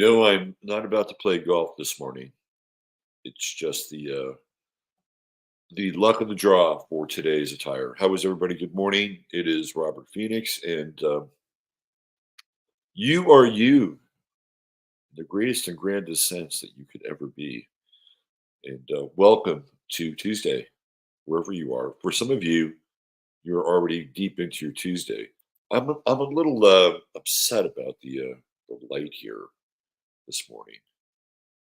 No, I'm not about to play golf this morning. It's just the luck of the draw for today's attire. How is everybody? Good morning. It is Robert Phoenix, and you are you, the greatest and grandest sense that you could ever be. And welcome to Tuesday, wherever you are. For some of you, you're already deep into your Tuesday. I'm a little upset about the light here this morning.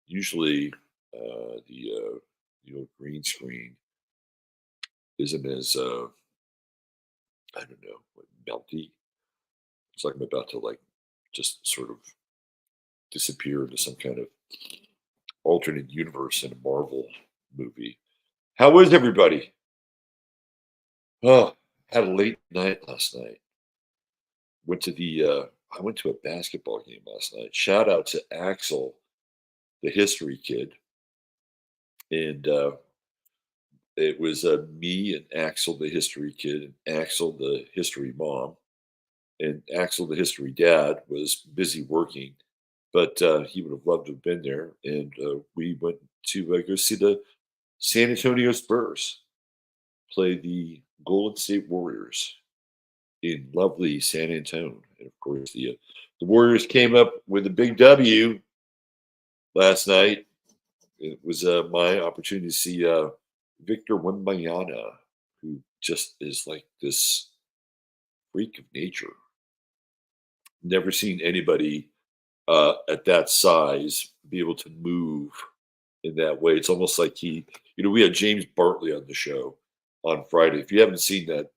Usually, the green screen isn't as I don't know, like melty. It's like I'm about to just sort of disappear into some kind of alternate universe in a Marvel movie. How is everybody? Oh, had a late night last night. Went to the I went to a basketball game last night. Shout out to Axel, the history kid, and it was me and Axel, the history kid, and Axel, the history mom. And Axel, the history dad, was busy working, but he would have loved to have been there. And we went to go see the San Antonio Spurs play the Golden State Warriors in lovely San Antonio. And of course, the Warriors came up with a big W last night. It was my opportunity to see Victor Wembanyama, who just is like this freak of nature. Never seen anybody at that size be able to move in that way. It's almost like we had James Bartley on the show on Friday. If you haven't seen that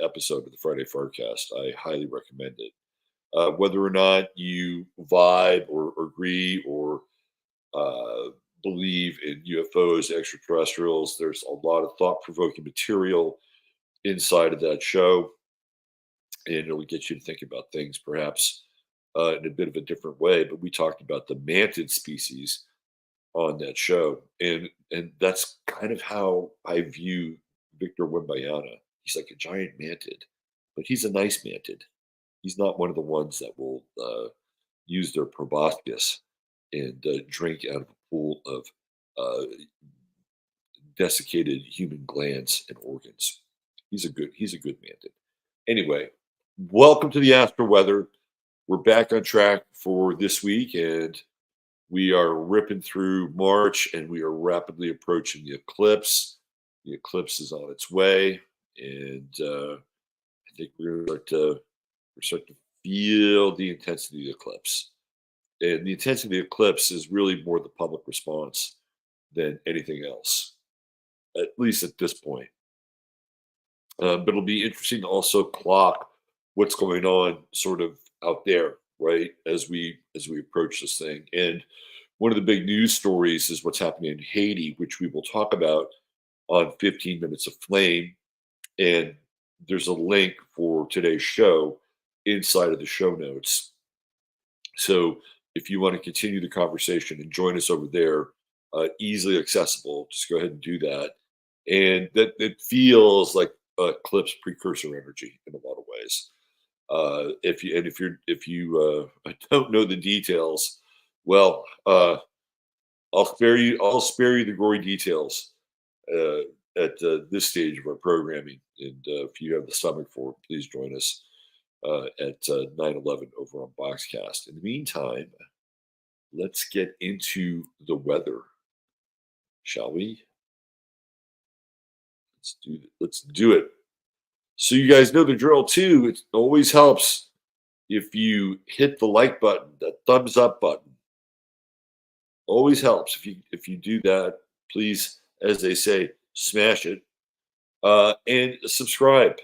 episode of the Friday Forecast, I highly recommend it. Whether or not you vibe or agree or believe in UFOs, extraterrestrials, there's a lot of thought-provoking material inside of that show, and it'll get you to think about things perhaps in a bit of a different way. But we talked about the mantid species on that show, and that's kind of how I view Victor Wembanyama. He's like a giant mantid, but he's a nice mantid. He's not one of the ones that will use their proboscis and drink out of a pool of uh, desiccated human glands and organs. He's a good mantid. Anyway, welcome to the Astro Weather. We're back on track for this week, and we are ripping through March, and we are rapidly approaching the eclipse. The eclipse is on its way, and I think we're starting to feel the intensity of the eclipse. And the intensity of the eclipse is really more the public response than anything else, at least at this point. But it'll be interesting to also clock what's going on sort of out there, right? As we approach this thing. And one of the big news stories is what's happening in Haiti, which we will talk about on 15 Minutes of Flame. And there's a link for today's show inside of the show notes. So if you want to continue the conversation and join us over there, easily accessible, just go ahead and do that. And that it feels like Eclipse precursor energy in a lot of ways. If you don't know the details, well, I'll spare you the gory details uh, at this stage of our programming. And if you have the stomach for it, please join us at 9/11 over on Boxcast. In the meantime, let's get into the weather, shall we? Let's do it. So you guys know the drill too. It always helps if you hit the like button, that thumbs up button. Always helps if you do that. Please, as they say, smash it and subscribe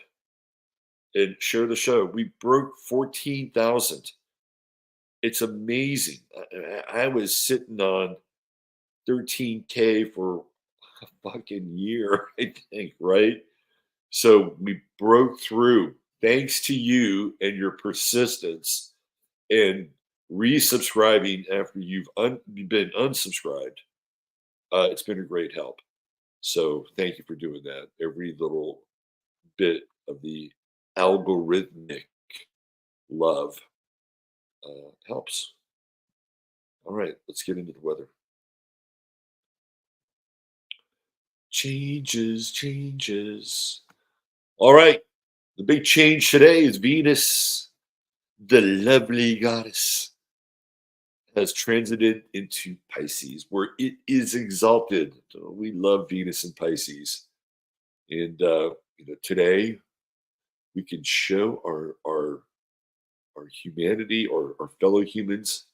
and share the show. We broke 14,000. It's amazing. I was sitting on 13K for a fucking year, I think, right? So we broke through thanks to you and your persistence and resubscribing after you've been unsubscribed. It's been a great help. So thank you for doing that. Every little bit of the algorithmic love helps. All right, let's get into the weather. Changes, changes. All right, the big change today is Venus, the lovely goddess, has transited into Pisces, where it is exalted. We love Venus and Pisces, and today we can show our humanity, or our fellow humans,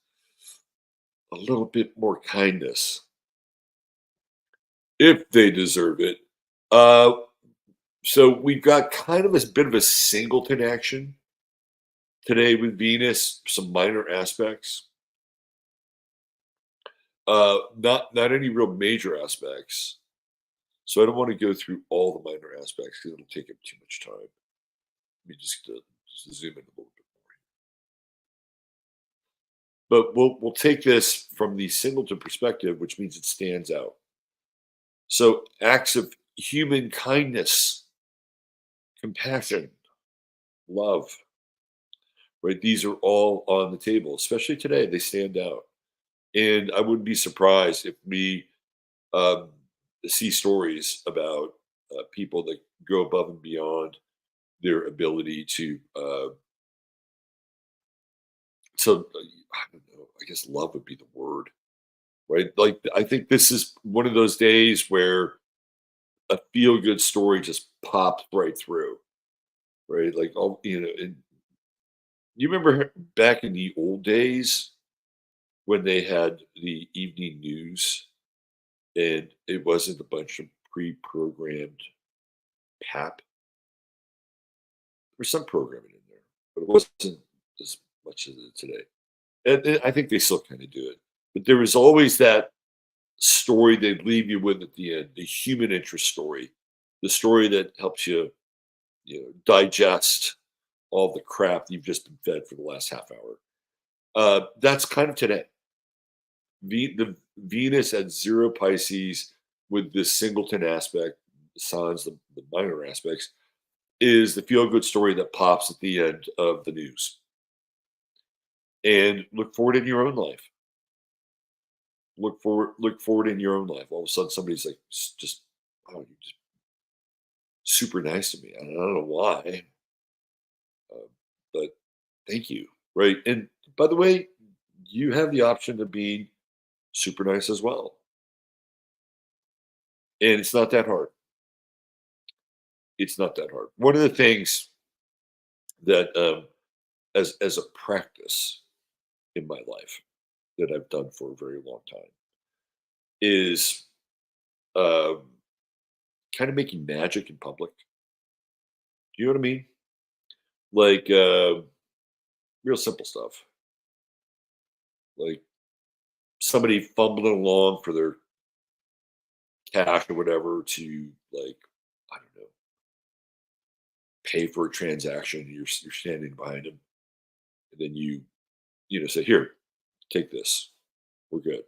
a little bit more kindness if they deserve it. Uh, so we've got kind of a bit of a singleton action today with Venus, some minor aspects. Not any real major aspects. So I don't want to go through all the minor aspects because it'll take up too much time. Let me just zoom in a little bit more. But we'll take this from the singleton perspective, which means it stands out. So acts of human kindness, compassion, love, right? These are all on the table, especially today. They stand out. And I wouldn't be surprised if we um, see stories about people that go above and beyond their ability to. I don't know. I guess love would be the word, right? Like I think this is one of those days where a feel good story just pops right through, right? Like, oh, and you remember back in the old days when they had the evening news and it wasn't a bunch of pre-programmed pap. There's some programming in there, but it wasn't as much as it is today. And I think they still kind of do it. But there was always that story they'd leave you with at the end, the human interest story, the story that helps you, digest all the crap you've just been fed for the last half hour. That's kind of today. The Venus at zero Pisces with this singleton aspect, sans the minor aspects, is the feel good story that pops at the end of the news. And look forward in your own life. Look forward in your own life. All of a sudden, somebody's like, just, oh, you're just super nice to me. I don't know why, uh, but thank you. Right. And by the way, you have the option of being super nice as well. And it's not that hard. It's not that hard. One of the things that, as a practice in my life that I've done for a very long time is um, kind of making magic in public. Do you know what I mean? Like real simple stuff, like somebody fumbling along for their cash or whatever to, like, I don't know, pay for a transaction. You're standing behind them, and then you say, "Here, take this. We're good."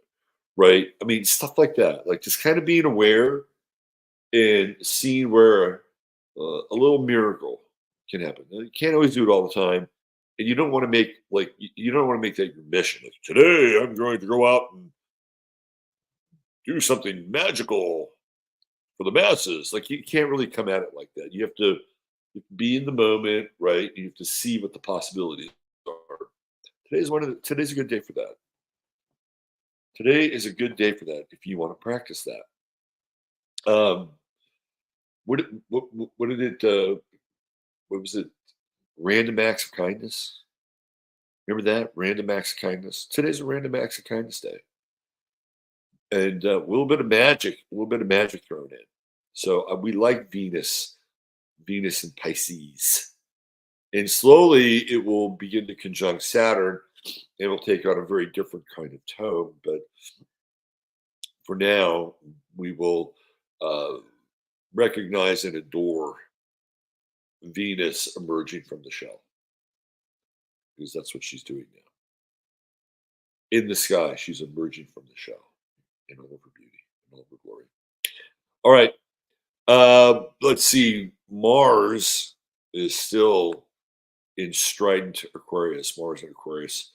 Right? I mean, stuff like that. Like just kind of being aware and seeing where a little miracle can happen. Now, you can't always do it all the time, and you don't want to make you don't want to make that your mission. Like today, I'm going to go out and do something magical for the masses. Like you can't really come at it like that. You have to be in the moment, right? You have to see what the possibilities are. Today's a good day for that. Today is a good day for that if you want to practice that. Um, what did it? What was it? Random acts of kindness. Remember that random acts of kindness. Today's a random acts of kindness day, and a little bit of magic, a little bit of magic thrown in. So we like Venus and Pisces, and slowly it will begin to conjunct Saturn. It will take on a very different kind of tone, but for now, we will uh, recognize and adore Venus emerging from the shell because that's what she's doing now. In the sky, she's emerging from the shell in all of her beauty, in all of her glory. All right. Let's see. Mars is still in strident Aquarius. Mars in Aquarius.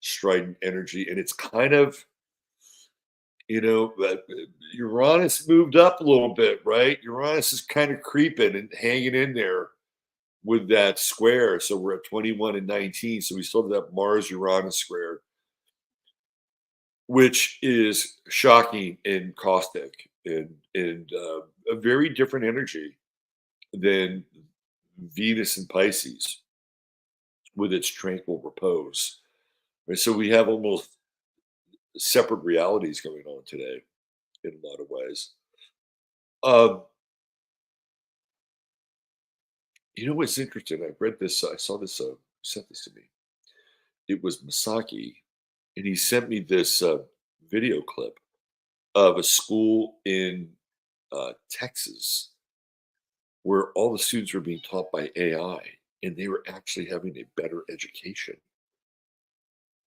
strident energy, and it's kind of, Uranus moved up a little bit, right? Uranus is kind of creeping and hanging in there with that square. So we're at 21 and 19. So we still have that Mars Uranus square, which is shocking and caustic and a very different energy than Venus and Pisces with its tranquil repose. Right? So we have almost separate realities going on today in a lot of ways. Um, what's interesting? I read this. I saw this. Sent this to me. It was Masaki, and he sent me this video clip of a school in Texas where all the students were being taught by AI, and they were actually having a better education.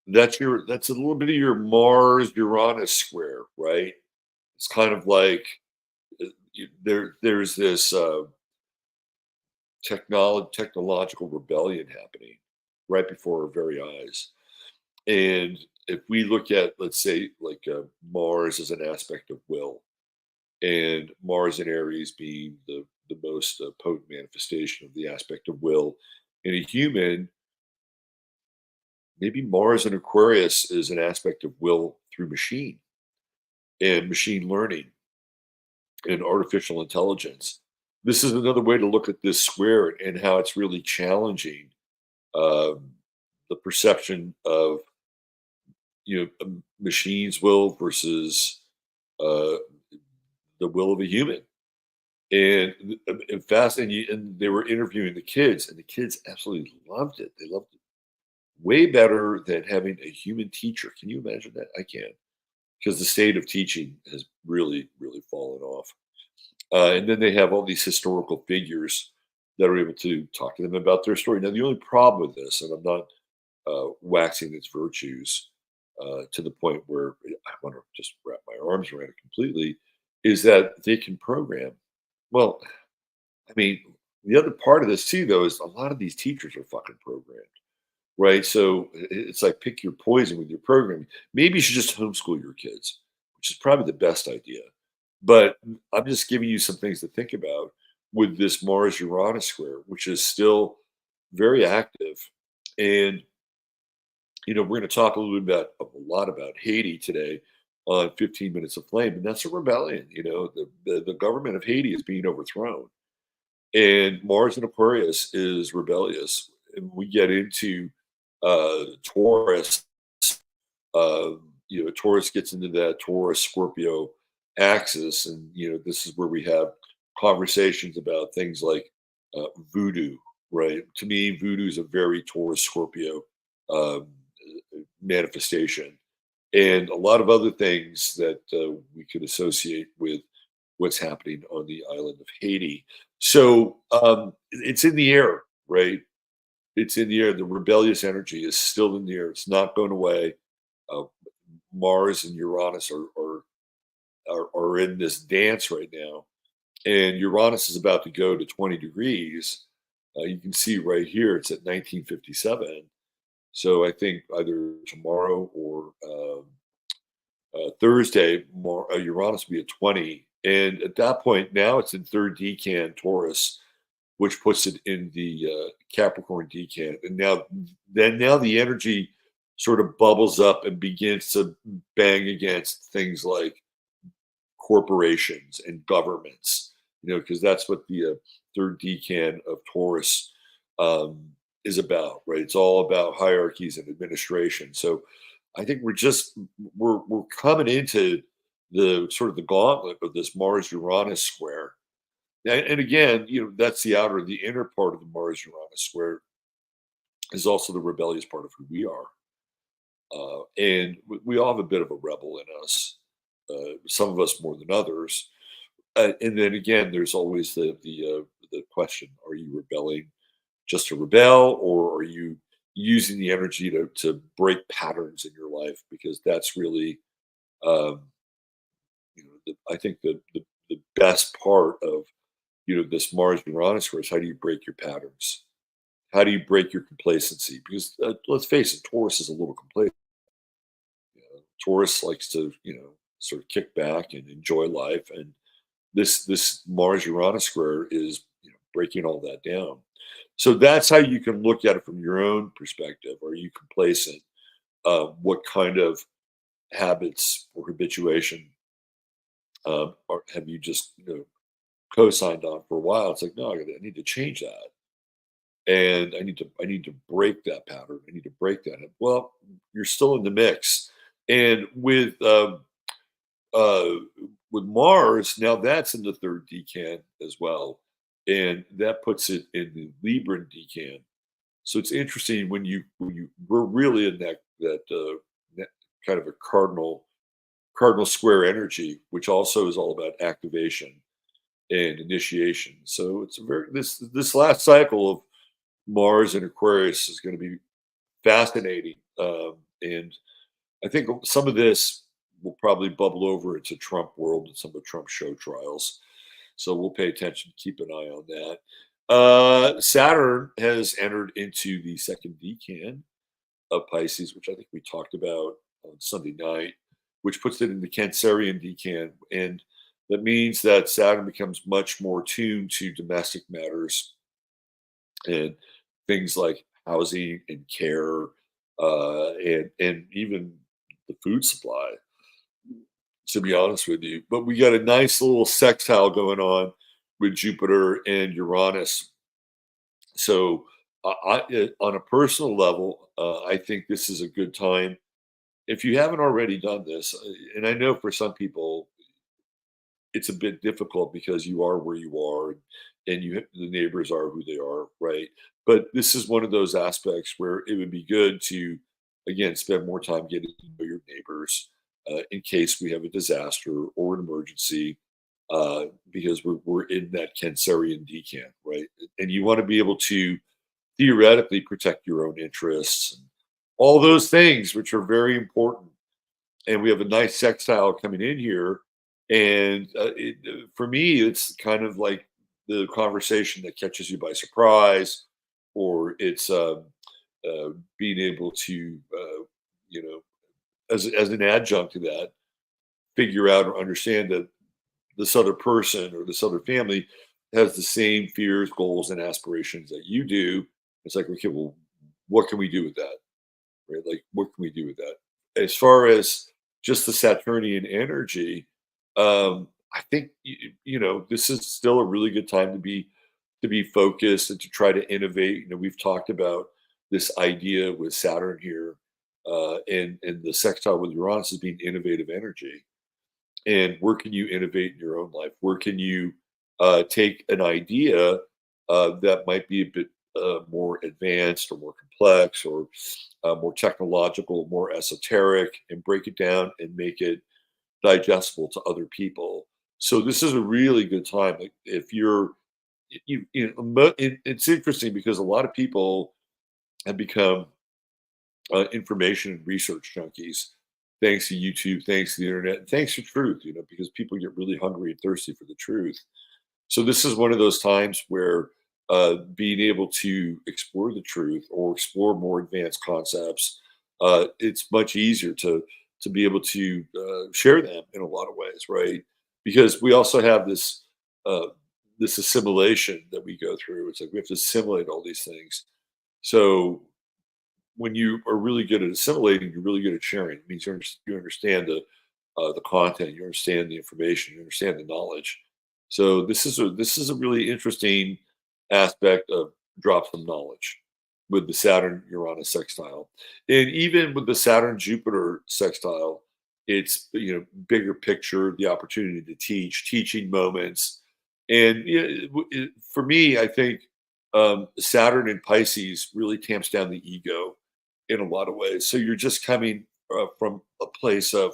That's a little bit of your Mars Uranus square, right? It's kind of like there's this technological rebellion happening right before our very eyes. And if we look at, let's say, like Mars as an aspect of will, and Mars and Aries being the most potent manifestation of the aspect of will in a human, maybe Mars and Aquarius is an aspect of will through machine and machine learning and artificial intelligence. This is another way to look at this square and how it's really challenging um, the perception of a machine's will versus uh, the will of a human. And fascinating. And they were interviewing the kids, and the kids absolutely loved it. They loved it way better than having a human teacher. Can you imagine that? I can, because the state of teaching has really, really fallen off. And then they have all these historical figures that are able to talk to them about their story. Now, the only problem with this, and I'm not waxing its virtues to the point where I want to just wrap my arms around it completely, is that they can program. Well, I mean, the other part of this too, though, is a lot of these teachers are fucking programmed, right? So it's like pick your poison with your programming. Maybe you should just homeschool your kids, which is probably the best idea. But I'm just giving you some things to think about with this Mars Uranus square, which is still very active. And we're going to talk a little bit about a lot about Haiti today on 15 Minutes of Flame, and that's a rebellion. The government of Haiti is being overthrown, and Mars in Aquarius is rebellious. And we get into Taurus. Taurus gets into that Taurus Scorpio axis, and this is where we have conversations about things like voodoo. Right? To me, voodoo is a very Taurus Scorpio um, manifestation, and a lot of other things that we could associate with what's happening on the island of Haiti. So it's in the air, right? It's in the air. The rebellious energy is still in the air. It's not going away. Uh, Mars and Uranus are in this dance right now, and Uranus is about to go to 20 degrees. You can see right here, it's at 1957. So I think either tomorrow or Thursday, Uranus will be at 20. And at that point, now it's in third decan Taurus, which puts it in the Capricorn decan. And now the energy sort of bubbles up and begins to bang against things like corporations and governments, because that's what the third decan of Taurus um, is about, right? It's all about hierarchies and administration. So I think we're coming into the sort of the gauntlet of this Mars Uranus square. And again, that's the inner part of the Mars Uranus square is also the rebellious part of who we are. And we all have a bit of a rebel in us, some of us more than others. And then again, there's always the question: are you rebelling just to rebel, or are you using the energy to break patterns in your life? Because that's really, um, I think the best part of this Mars Uranus square is how do you break your patterns? How do you break your complacency? Because let's face it, Taurus is a little complacent. Taurus likes to, sort of kick back and enjoy life, and this Mars Uranus square is, breaking all that down. So that's how you can look at it from your own perspective. Are you complacent? What kind of habits or habituation have you just co-signed on for a while? It's like, no, I need to change that, and I need to break that pattern. I need to break that. Well, you're still in the mix, and uh, with Mars now, that's in the third decan as well, and that puts it in the Libran decan. So it's interesting when you we're really in that kind of a cardinal square energy, which also is all about activation and initiation. So it's a very this last cycle of Mars and Aquarius is going to be fascinating, and I think some of this will probably bubble over into Trump world and some of Trump's show trials. So we'll pay attention, keep an eye on that. Saturn has entered into the second decan of Pisces, which I think we talked about on Sunday night, which puts it in the Cancerian decan. And that means that Saturn becomes much more tuned to domestic matters and things like housing and care, and even the food supply, to be honest with you. But we got a nice little sextile going on with Jupiter and Uranus. So, on a personal level, I think this is a good time. If you haven't already done this, and I know for some people it's a bit difficult because you are where you are, and the neighbors are who they are, right? But this is one of those aspects where it would be good to, again, spend more time getting to know your neighbors, in case we have a disaster or an emergency, because we're in that Cancerian decan, right? And you want to be able to theoretically protect your own interests and all those things, which are very important. And we have a nice sextile coming in here, and for me, it's kind of like the conversation that catches you by surprise, or it's being able to, you know, as an adjunct to that, figure out or understand that this other person or this other family has the same fears, goals, and aspirations that you do. It's like, okay, well, what can we do with that? Right? Like, what can we do with that? As far as just the Saturnian energy, I think this is still a really good time to be focused and to try to innovate. We've talked about this idea with Saturn here, and the sextile with Uranus as being innovative energy. And where can you innovate in your own life? Where can you take an idea that might be a bit more advanced or more complex or more technological, more esoteric, and break it down and make it digestible to other people? So this is a really good time. Like, if it's interesting because a lot of people have become information and research junkies, thanks to YouTube, thanks to the internet, and thanks to truth, because people get really hungry and thirsty for the truth. So this is one of those times where being able to explore the truth or explore more advanced concepts, it's much easier to be able to share them in a lot of ways, right? Because we also have uh, this assimilation that we go through. It's like we have to assimilate all these things. So when you are really good at assimilating, you're really good at sharing. It means you understand the content, you understand the information, you understand the knowledge. So this is a really interesting aspect of drop some knowledge with the Saturn Uranus sextile, and even with the Saturn Jupiter sextile, it's bigger picture, the opportunity to teaching moments, and for me, I think Saturn in Pisces really tamps down the ego in a lot of ways. So you're just coming from a place of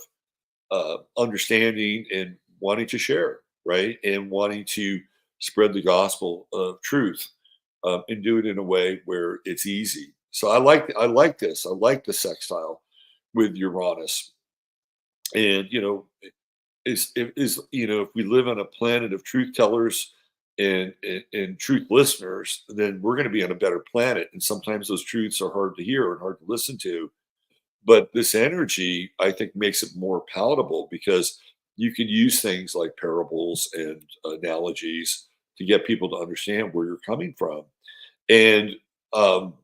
understanding and wanting to share, right? And wanting to spread the gospel of truth, and do it in a way where it's easy. So I like this. I like the sextile with Uranus, and if we live on a planet of truth tellers and truth listeners, then we're going to be on a better planet. And sometimes those truths are hard to hear and hard to listen to, But this energy, I think, makes it more palatable because you can use things like parables and analogies to get people to understand where you're coming from. And um,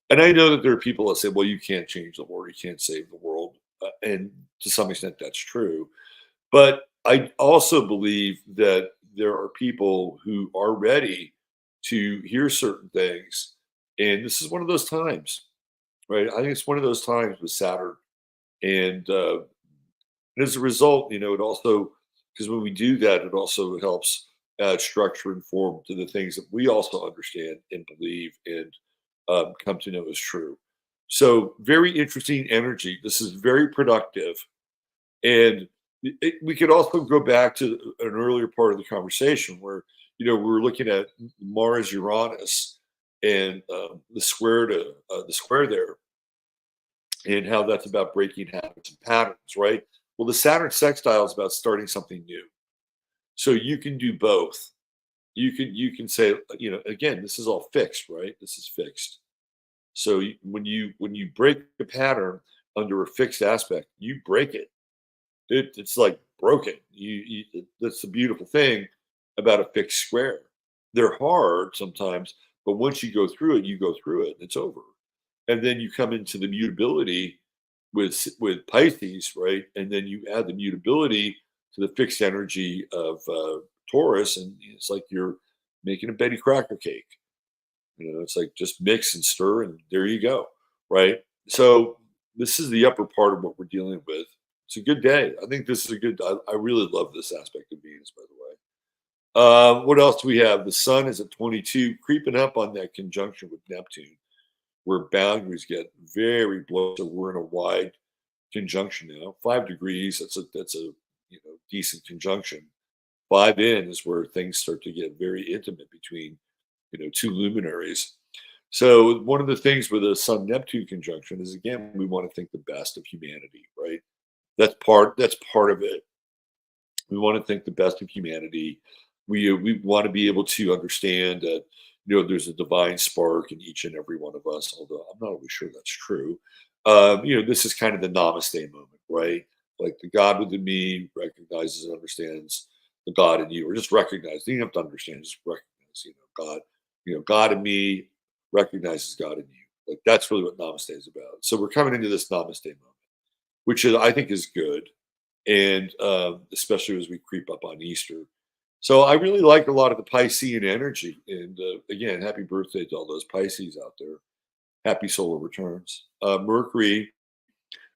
and I know that there are people that say, "Well, you can't change the world, you can't save the world," and to some extent, that's true. But I also believe that there are people who are ready to hear certain things, and this is one of those times, right? I think it's one of those times with Saturn, and as a result, it also, because when we do that, it also helps add structure and form to the things that we also understand and believe and come to know as true. So, very interesting energy. This is very productive. And we could also go back to an earlier part of the conversation where, we were looking at Mars Uranus and the square there, and how that's about breaking habits and patterns, right? Well, the Saturn sextile is about starting something new. So you can do both. You can say, again, this is all fixed, right? This is fixed. So when you break a pattern under a fixed aspect, you break it. It's like broken. That's the beautiful thing about a fixed square. They're hard sometimes, but once you go through it, you go through it. It's over. And then you come into the mutability with Pisces, right? And then you add the mutability to the fixed energy of Taurus, and it's like you're making a Betty Crocker cake. It's like just mix and stir, and there you go, right? So this is the upper part of what we're dealing with. It's a good day. I think this is a good. I really love this aspect of Venus, by the way. What else do we have? The Sun is at 22, creeping up on that conjunction with Neptune, where boundaries get very blurred. So we're in a wide conjunction now. 5 degrees. That's a decent conjunction. 5 in is where things start to get very intimate between two luminaries. So one of the things with a Sun Neptune conjunction is, again, we want to think the best of humanity, right? That's part of it. We want to think the best of humanity. We want to be able to understand that there's a divine spark in each and every one of us. Although I'm not always sure that's true. This is kind of the namaste moment, right? Like the God within me recognizes and understands the God in you, or just recognize. You don't have to understand, just recognize. God. God in me recognizes God in you. Like that's really what namaste is about. So we're coming into this namaste moment, which I think is good, and especially as we creep up on Easter. So I really like a lot of the Piscean energy. And again, happy birthday to all those Pisces out there. Happy solar returns. Mercury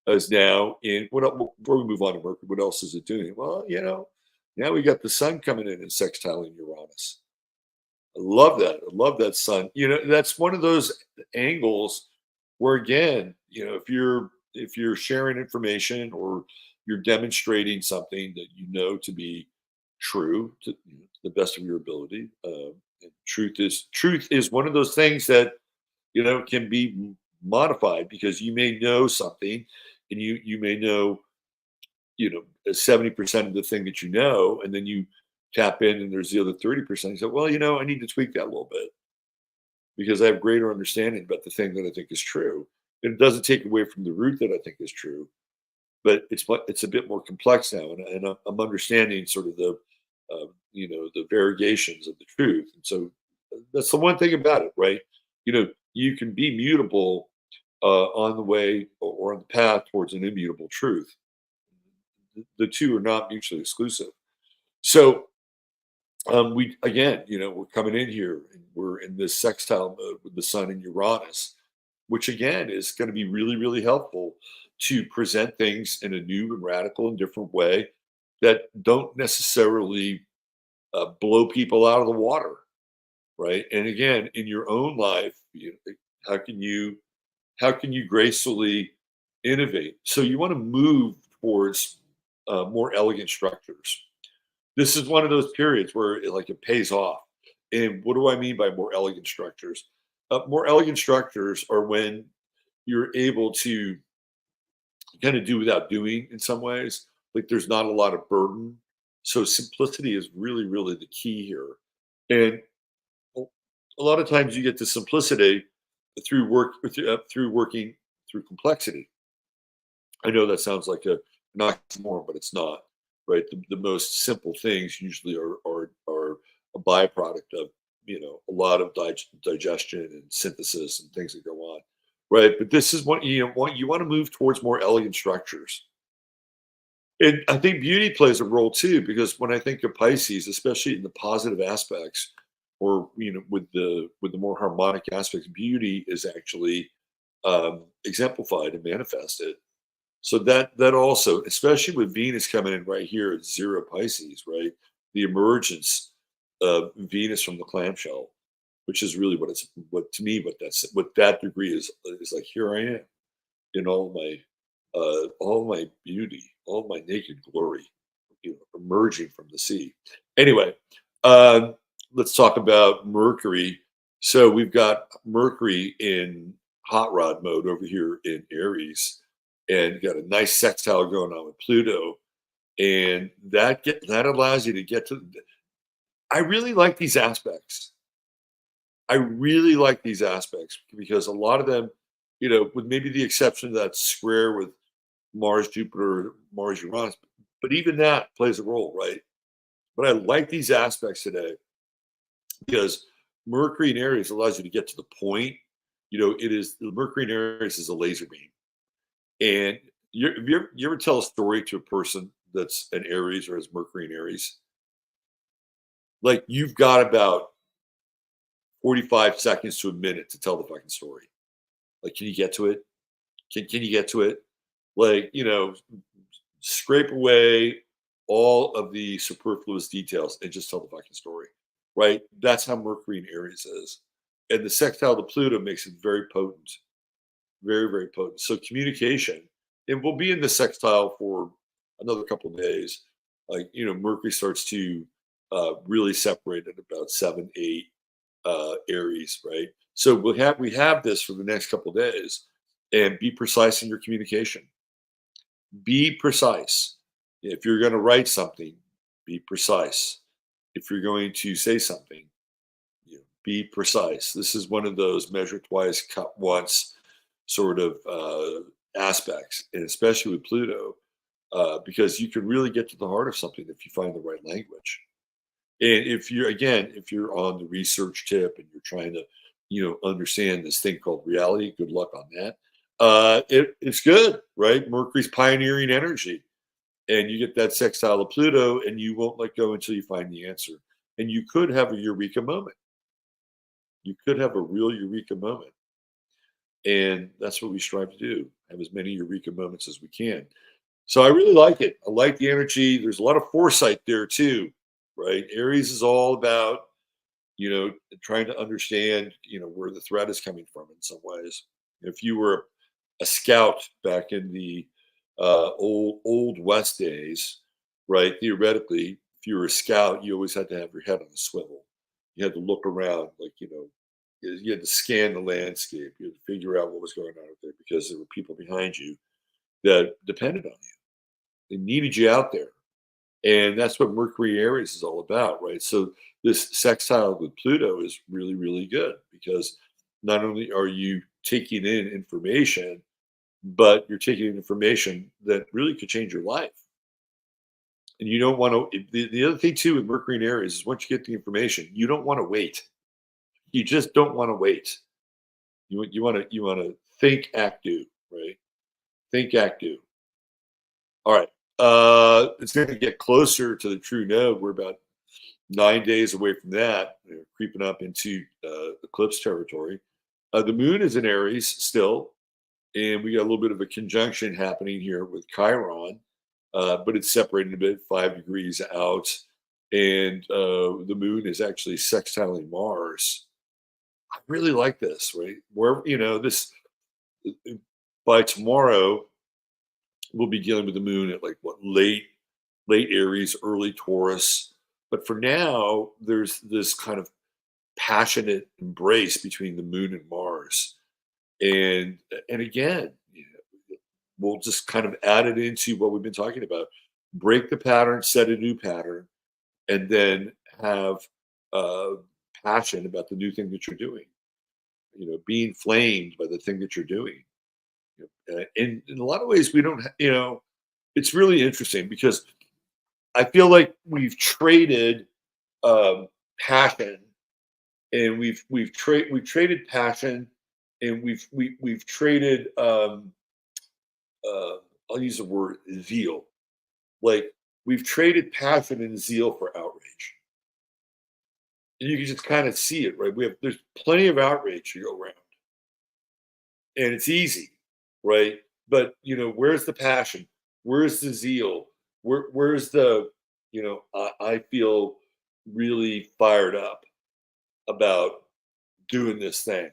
is now in. Before we move on to Mercury, what else is it doing? Well, now we got the sun coming in and sextiling Uranus. I love that. I love that sun. That's one of those angles where, again, if you're sharing information or you're demonstrating something that to be true to the best of your ability. And truth is one of those things that can be modified, because you may know something, and you may know 70% of the thing that and then you tap in and there's the other 30%. You say, well, I need to tweak that a little bit because I have greater understanding about the thing that I think is true. And it doesn't take away from the root that I think is true, but it's a bit more complex now, and I'm understanding sort of the variegations of the truth. And so that's the one thing about it, right? You can be mutable on the way or on the path towards an immutable truth. The two are not mutually exclusive. So we again, we're coming in here and we're in this sextile mode with the Sun and Uranus, which again is going to be really, really helpful to present things in a new and radical and different way that don't necessarily blow people out of the water, right? And again, in your own life, how can you gracefully innovate? So you want to move towards more elegant structures. This is one of those periods where it pays off. And what do I mean by more elegant structures? More elegant structures are when you're able to kind of do without doing in some ways. Like there's not a lot of burden. So simplicity is really, really the key here. And a lot of times you get to simplicity through working through complexity. I know that sounds like an oxymoron, but it's not, right? The most simple things usually are a byproduct of a lot of digestion and synthesis and things that go on, right? But this is what you want to move towards more elegant structures. And I think beauty plays a role too, because when I think of Pisces, especially in the positive aspects, or with the more harmonic aspects, beauty is actually exemplified and manifested. So that also, especially with Venus coming in right here at 0 Pisces, right? The emergence of Venus from the clamshell, which is really what to me what that degree is like. Here I am in all my beauty, all my naked glory, emerging from the sea. Anyway, uh, let's talk about Mercury. So we've got Mercury in hot rod mode over here in Aries, and got a nice sextile going on with Pluto, and that allows you to get to. I really like these aspects. I really like these aspects because a lot of them, with maybe the exception of that square with Mars, Jupiter, Mars, Uranus, but even that plays a role, right? But I like these aspects today because Mercury in Aries allows you to get to the point. It is Mercury in Aries is a laser beam, and you ever tell a story to a person that's an Aries or has Mercury in Aries? Like you've got about 45 seconds to a minute to tell the fucking story. Like, can you get to it? Can you get to it? Like, scrape away all of the superfluous details and just tell the fucking story, right? That's how Mercury in Aries is. And the sextile to Pluto makes it very potent, very, very potent. So communication, and we'll be in the sextile for another couple of days. Like, Mercury starts to really separate at about 7, 8 Aries, right? So we have this for the next couple of days, and be precise in your communication. Be precise. If you're going to write something, be precise. If you're going to say something, be precise. This is one of those measure twice, cut once sort of aspects, and especially with Pluto, because you can really get to the heart of something if you find the right language. And if you're on the research tip and you're trying to, understand this thing called reality, good luck on that. It's good, right? Mercury's pioneering energy, and you get that sextile of Pluto, and you won't let go until you find the answer. And you could have a eureka moment. You could have a real eureka moment, and that's what we strive to do: have as many eureka moments as we can. So I really like it. I like the energy. There's a lot of foresight there too, right? Aries is all about you know, trying to understand, where the threat is coming from in some ways. If you were a scout back in the old West days, right? Theoretically, if you were a scout, you always had to have your head on a swivel. You had to look around, like you had to scan the landscape. You had to figure out what was going on out there because there were people behind you that depended on you. They needed you out there. And that's what Mercury Aries is all about, right? So this sextile with Pluto is really, really good because not only are you taking in information, but you're taking in information that really could change your life. And you don't want to. The other thing too with Mercury and Aries is once you get the information, you don't want to wait. You just don't want to wait. You want to think, act, do, right? Think, act, do. All right. It's going to get closer to the true node. We're about 9 days away from that, creeping up into eclipse territory. The moon is in Aries still, and we got a little bit of a conjunction happening here with Chiron, but it's separating a bit, 5 degrees out, and the moon is actually sextiling Mars. I really like this, right? Where this by tomorrow we'll be dealing with the moon at like what late Aries, early Taurus. But for now, there's this kind of passionate embrace between the moon and Mars. And again, we'll just kind of add it into what we've been talking about. Break the pattern, set a new pattern, and then have uh, passion about the new thing that you're doing. Being flamed by the thing that you're doing. And in a lot of ways, we don't, it's really interesting because I feel like we've traded um, passion, and we've traded passion, and we've traded uh, I'll use the word zeal. Like, we've traded passion and zeal for outrage, and you can just kind of see it, right? There's plenty of outrage to go around, and it's easy, right? But where's the passion? Where's the zeal? Where's the I feel really fired up about doing this thing,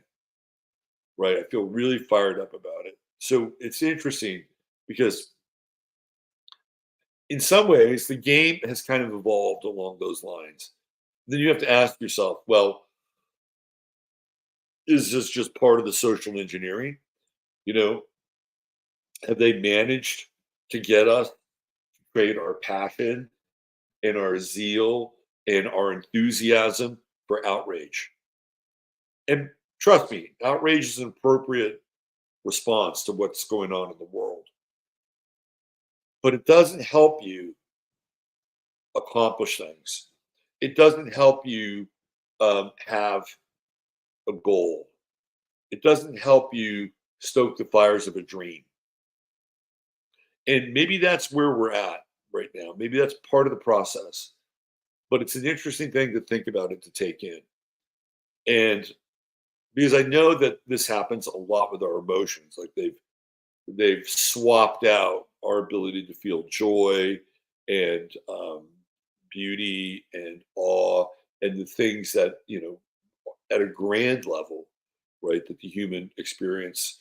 right? I feel really fired up about it. So it's interesting because in some ways the game has kind of evolved along those lines. Then you have to ask yourself, well, is this just part of the social engineering? You know, have they managed to get us to trade our passion and our zeal and our enthusiasm for outrage? And trust me, outrage is an appropriate response to what's going on in the world, but it doesn't help you accomplish things. It doesn't help you have a goal. It doesn't help you stoke the fires of a dream. And maybe that's where we're at right now. Maybe that's part of the process, but it's an interesting thing to think about and to take in. And because I know that this happens a lot with our emotions, like they've swapped out our ability to feel joy and beauty and awe and the things that at a grand level, right, that the human experience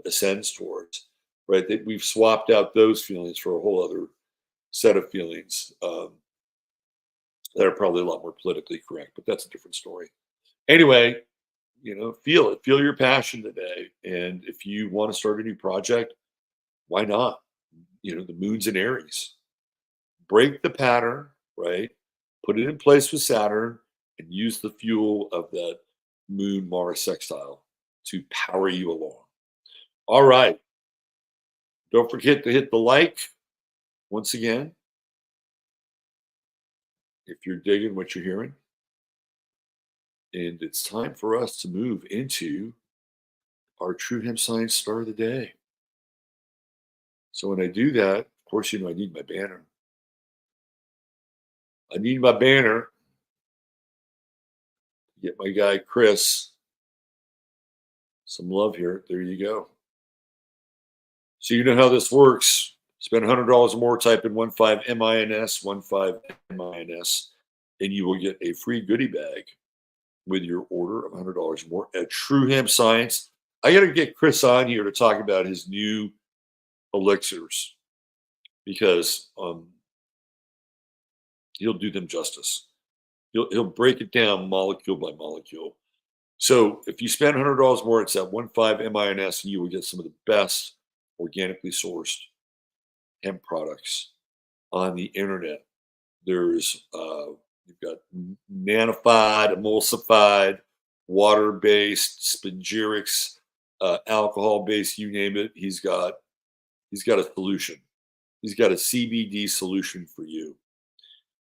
ascends towards, right, that we've swapped out those feelings for a whole other set of feelings that are probably a lot more politically correct, but that's a different story. Anyway, feel it, feel your passion today. And if you want to start a new project, why not? The moon's in Aries. Break the pattern, right? Put it in place with Saturn and use the fuel of that moon Mars sextile to power you along. All right. Don't forget to hit the like once again if you're digging what you're hearing. And it's time for us to move into our True Hemp Science Star of the Day. So when I do that, of course, I need my banner. I need my banner. Get my guy Chris some love here. There you go. So you know how this works. Spend $100 or more, type in 15MINS, 15MINS, and you will get a free goodie bag with your order of $100 or more at True Hemp Science. I got to get Chris on here to talk about his new elixirs because he'll do them justice. He'll break it down molecule by molecule. So if you spend $100 more, it's at 15MINS, and you will get some of the best organically sourced hemp products on the internet. There's you've got nanified, emulsified, water-based, spagyrics, alcohol-based, you name it. He's got a solution. He's got a CBD solution for you.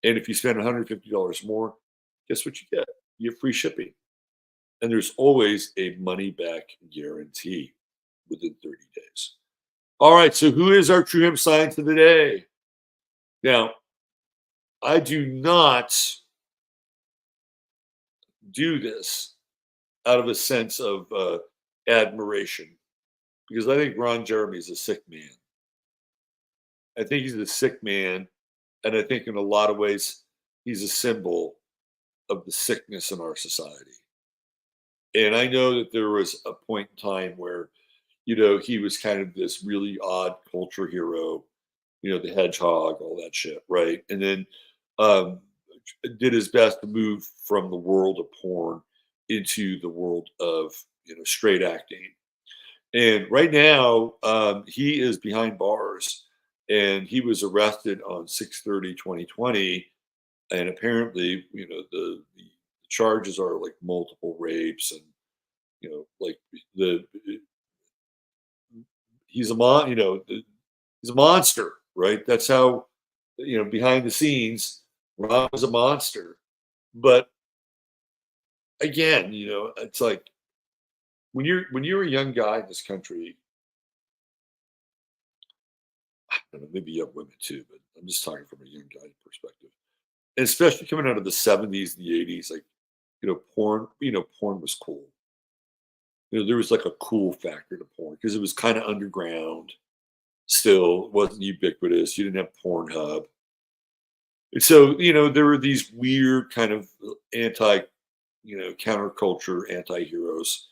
And if you spend $150 more, guess what you get? You get free shipping. And there's always a money back guarantee within 30 days. All right, so who is our True Hemp Science of the day? Now, I do not do this out of a sense of admiration because I think Ron Jeremy is a sick man. I think he's a sick man, and I think in a lot of ways he's a symbol of the sickness in our society. And I know that there was a point in time where, he was kind of this really odd culture hero, the hedgehog, all that shit, right? And then um, did his best to move from the world of porn into the world of, straight acting. And right now, he is behind bars, and he was arrested on 6/30/2020. And apparently, the charges are like multiple rapes and, like the he's a he's a monster, right? That's how, behind the scenes, Ron was a monster. But again, it's like when you're a young guy in this country, I don't know, maybe young women too, but I'm just talking from a young guy perspective. And especially coming out of the 70s and the 80s, like, porn was cool. There was like a cool factor to porn because it was kind of underground still, it wasn't ubiquitous. You didn't have Pornhub. And so, there were these weird kind of counterculture anti-heroes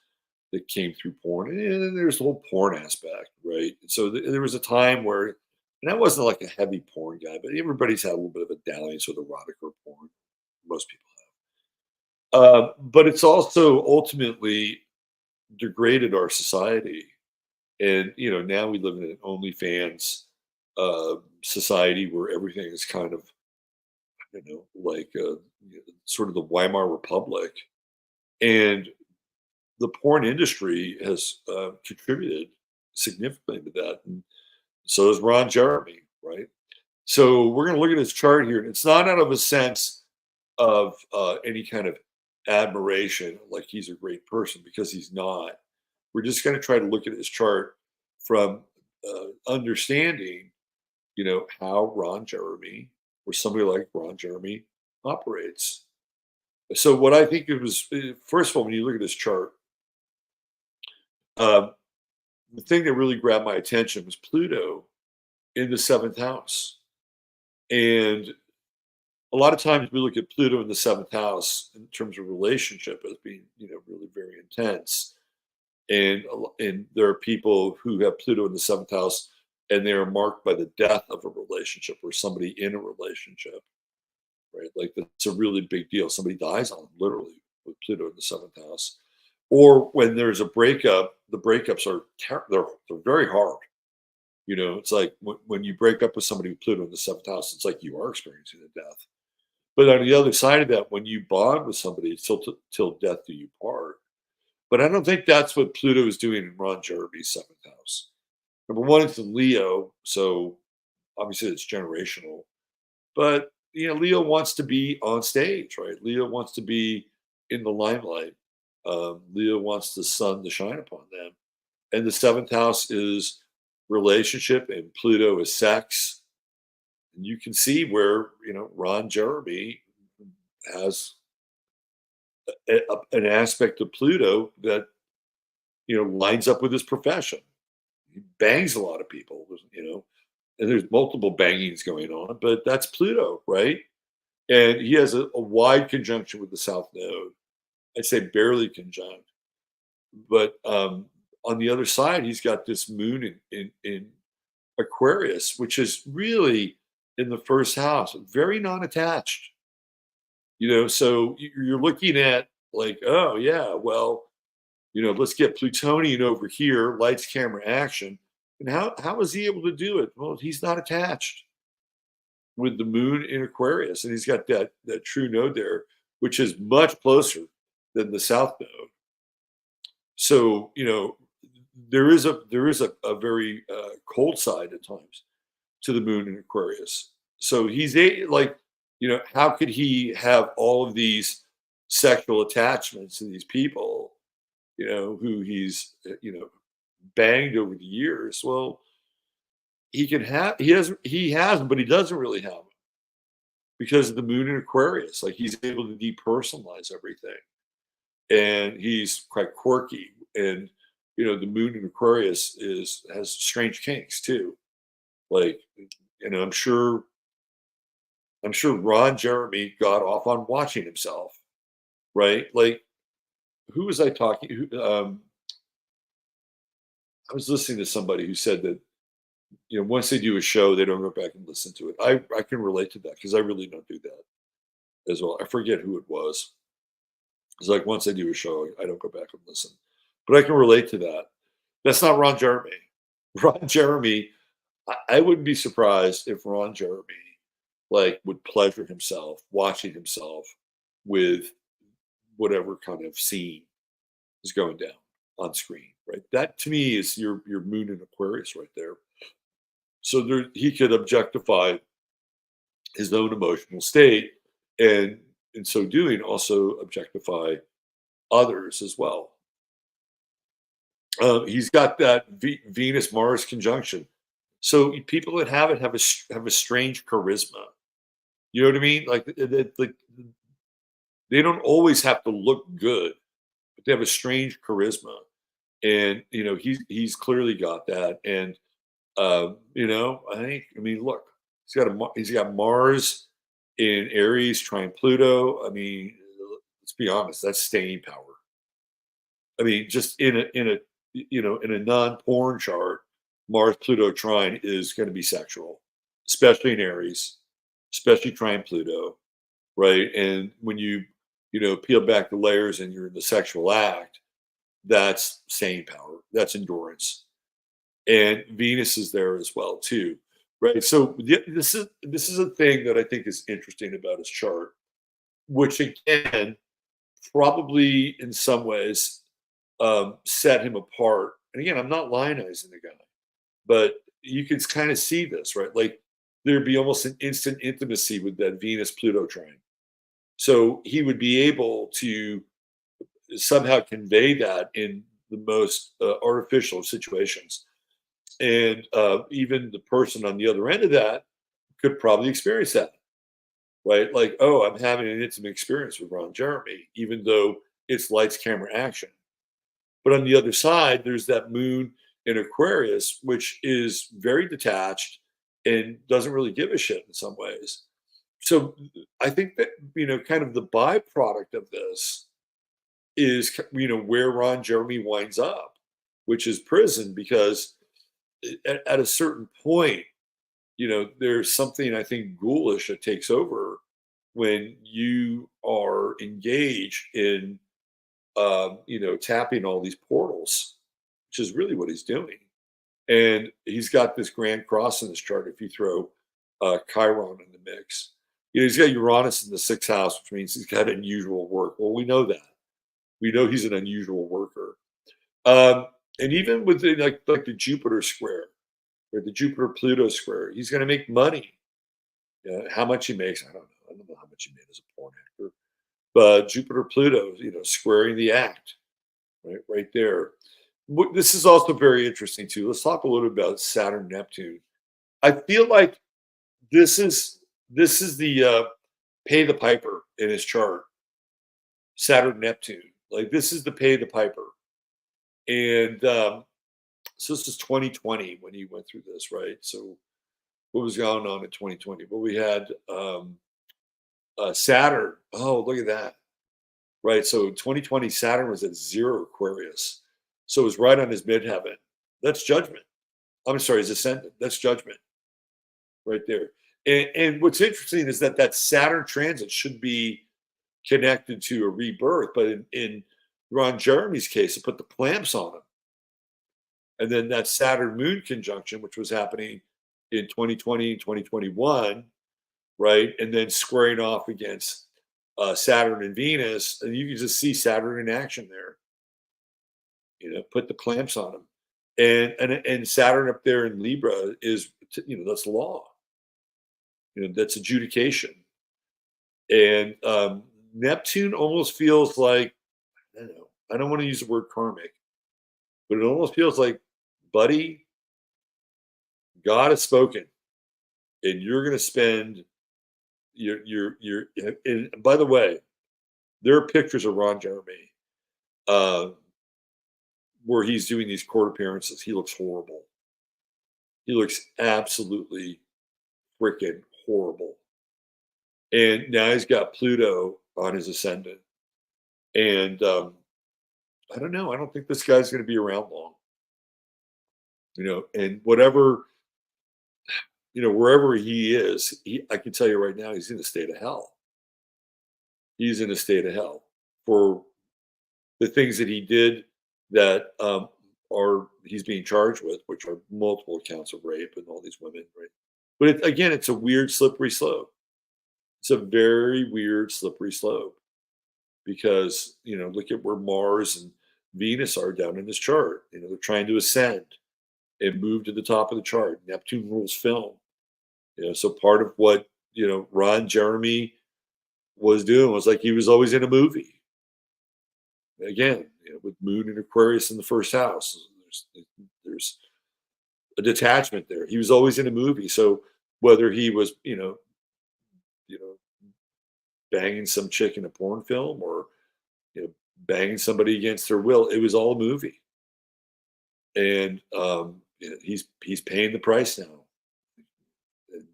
that came through porn. And then there's the whole porn aspect, right? And so there was a time where, and I wasn't like a heavy porn guy, but everybody's had a little bit of a dalliance with erotic or porn. Most people have. But it's also ultimately degraded our society. And, now we live in an OnlyFans society where everything is kind of, like sort of the Weimar Republic. And the porn industry has contributed significantly to that. And so is Ron Jeremy, right? So we're going to look at his chart here. And it's not out of a sense of any kind of admiration, like he's a great person, because he's not. We're just going to try to look at his chart from understanding, how Ron Jeremy or somebody like Ron Jeremy operates. So what I think it was, first of all, when you look at his chart, um, the thing that really grabbed my attention was Pluto in the seventh house. And a lot of times we look at Pluto in the seventh house in terms of relationship as being, really very intense. And there are people who have Pluto in the seventh house and they are marked by the death of a relationship or somebody in a relationship, right? Like that's a really big deal. Somebody dies on them, literally, with Pluto in the seventh house. Or when there's a breakup, the breakups are they're very hard. It's like when you break up with somebody with Pluto in the seventh house, it's like you are experiencing a death. But on the other side of that, when you bond with somebody, it's till death do you part. But I don't think that's what Pluto is doing in Ron Jeremy's seventh house. Number one, it's in Leo, so obviously it's generational. But Leo wants to be on stage, right? Leo wants to be in the limelight. Leo wants the sun to shine upon them. And the seventh house is relationship, and Pluto is sex. And you can see where Ron Jeremy has an aspect of Pluto that lines up with his profession. He bangs a lot of people, and there's multiple bangings going on, but that's Pluto, right? And he has a wide conjunction with the South Node. I'd say barely conjunct, but on the other side, he's got this moon in Aquarius, which is really in the first house, very non-attached. So you're looking at like, oh yeah, well, let's get Plutonian over here, lights, camera, action. And how is he able to do it? Well, he's not attached with the moon in Aquarius, and he's got that true node there, which is much closer than the south node. So there is a very cold side at times to the moon in Aquarius. So how could he have all of these sexual attachments to these people, who he's banged over the years? Well, he has them, but he doesn't really have them because of the moon in Aquarius. Like he's able to depersonalize everything, and he's quite quirky. And the moon in Aquarius has strange kinks too. Like, I'm sure Ron Jeremy got off on watching himself, right? Like, who was I talking? I was listening to somebody who said that once they do a show, they don't go back and listen to it. I can relate to that because I really don't do that as well. I forget who it was. It's like once I do a show, I don't go back and listen, but I can relate to that. That's not Ron Jeremy. Ron Jeremy, I wouldn't be surprised if Ron Jeremy would pleasure himself watching himself with whatever kind of scene is going down on screen. right? That to me is your moon in Aquarius right there. So there, he could objectify his own emotional state, and in so doing, also objectify others as well. He's got that Venus Mars conjunction, so people that have it have a strange charisma. You know what I mean? Like, they don't always have to look good, but they have a strange charisma, and he's clearly got that. And I mean, look, he's got Mars in Aries trying Pluto. I mean, let's be honest, that's staying power. I mean, just in a non-porn chart, Mars Pluto trine is going to be sexual, especially in Aries, especially trine Pluto, right? And when you peel back the layers and you're in the sexual act, that's staying power, that's endurance, and Venus is there as well too, right? So this is a thing that I think is interesting about his chart, which again probably in some ways set him apart. And again, I'm not lionizing the guy, but you can kind of see this, right? Like there'd be almost an instant intimacy with that Venus Pluto trine. So he would be able to somehow convey that in the most artificial of situations. And even the person on the other end of that could probably experience that, right? Like, oh, I'm having an intimate experience with Ron Jeremy, even though it's lights, camera, action. But on the other side, there's that moon in Aquarius, which is very detached and doesn't really give a shit in some ways. So I think that, kind of the byproduct of this is, where Ron Jeremy winds up, which is prison, because at a certain point, there's something I think ghoulish that takes over when you are engaged in, tapping all these portals, which is really what he's doing. And he's got this grand cross in his chart. If you throw Chiron in the mix, he's got Uranus in the sixth house, which means he's got unusual work. Well, we know that. We know he's an unusual worker. And even with like the Jupiter square or the Jupiter Pluto square, he's going to make money. How much he makes, I don't know. I don't know how much he made as a porn actor. But Jupiter Pluto, squaring the act, right there. This is also very interesting too. Let's talk a little bit about Saturn Neptune. I feel like this is the pay the piper in his chart. Saturn Neptune, like this is the pay the piper, and so this is 2020 when he went through this, right? So what was going on in 2020? Well, we had Saturn. Oh, look at that. Right. So 2020, Saturn was at 0 Aquarius. So it was right on his midheaven. That's judgment. I'm sorry, his ascendant. That's judgment right there. And what's interesting is that Saturn transit should be connected to a rebirth. But in Ron Jeremy's case, it put the clamps on him. And then that Saturn moon conjunction, which was happening in 2020 and 2021, right? And then squaring off against Saturn and Venus, and you can just see Saturn in action there. Put the clamps on them, and Saturn up there in Libra is, that's law. That's adjudication, and Neptune almost feels like, I don't know. I don't want to use the word karmic, but it almost feels like, buddy, God has spoken, and you're going to spend your. And by the way, there are pictures of Ron Jeremy where he's doing these court appearances. He looks horrible. He looks absolutely freaking horrible. And now he's got Pluto on his ascendant. And I don't know. I don't think this guy's going to be around long. And whatever, wherever he is, I can tell you right now, he's in a state of hell. He's in a state of hell for the things that he did that he's being charged with, which are multiple counts of rape and all these women, right? But again, it's a weird, slippery slope. It's a very weird, slippery slope because look at where Mars and Venus are down in this chart. They're trying to ascend and move to the top of the chart. Neptune rules film. So part of what Ron Jeremy was doing was like he was always in a movie. Again, with Moon and Aquarius in the first house, there's a detachment there. He was always in a movie. So whether he was, you know, banging some chick in a porn film or banging somebody against their will, it was all a movie. And he's paying the price now. And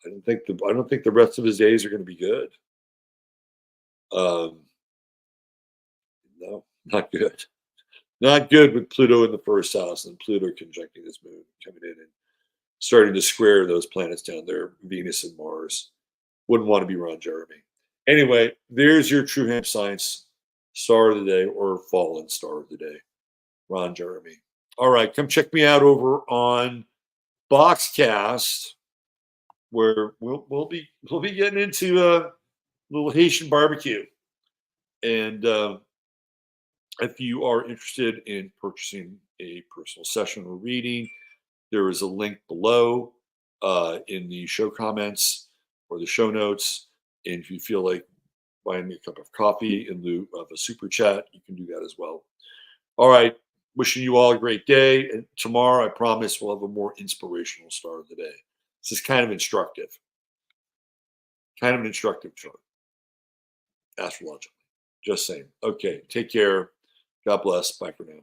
I don't think the rest of his days are going to be good. Um, no, not good. Not good with Pluto in the first house and Pluto conjuncting this moon coming in and starting to square those planets down there, Venus and Mars. Wouldn't want to be Ron Jeremy. Anyway, there's your True Hemp Science star of the day or fallen star of the day, Ron Jeremy. All right, come check me out over on Boxcast, where we'll be getting into a little Haitian barbecue. And if you are interested in purchasing a personal session or reading, there is a link below in the show comments or the show notes. And if you feel like buying me a cup of coffee in lieu of a super chat, you can do that as well. All right. Wishing you all a great day. And tomorrow, I promise, we'll have a more inspirational star of the day. This is kind of instructive. Kind of an instructive chart. Astrologically. Just saying. Okay. Take care. God bless. Bye for now.